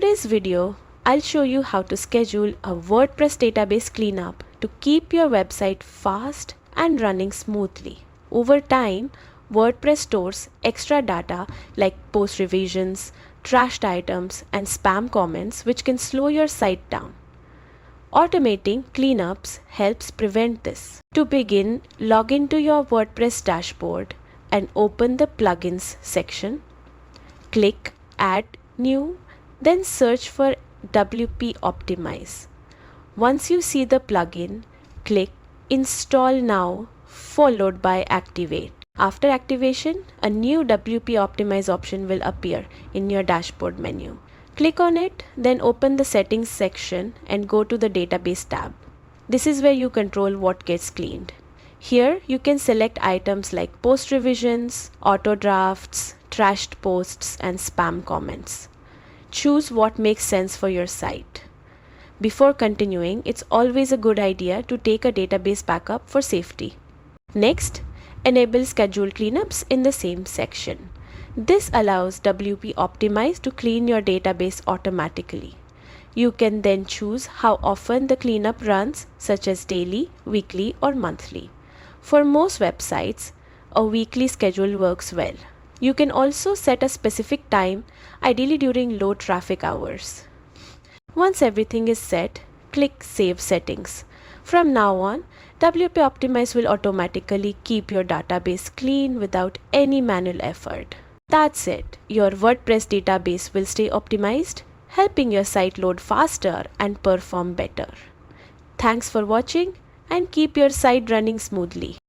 today's video, I'll show you how to schedule a WordPress database cleanup to keep your website fast and running smoothly. Over time, WordPress stores extra data like post revisions, trashed items, and spam comments which can slow your site down. Automating cleanups helps prevent this. To begin, log into your WordPress dashboard and open the Plugins section. Click Add New, then search for WP Optimize. Once you see the plugin, click Install Now followed by Activate. After activation, a new WP Optimize option will appear in your dashboard menu. Click on it, then open the Settings section and go to the Database tab. This is where you control what gets cleaned. Here you can select items like post revisions, auto drafts, trashed posts, and spam comments. Choose what makes sense for your site. Before continuing, it's always a good idea to take a database backup for safety. Next, enable schedule cleanups in the same section. This allows WP Optimize to clean your database automatically. You can then choose how often the cleanup runs, such as daily, weekly, or monthly. For most websites, a weekly schedule works well. You can also set a specific time, ideally during low traffic hours. Once everything is set, click Save Settings. From now on, WP Optimize will automatically keep your database clean without any manual effort. That's it. Your WordPress database will stay optimized, helping your site load faster and perform better. Thanks for watching, and keep your site running smoothly.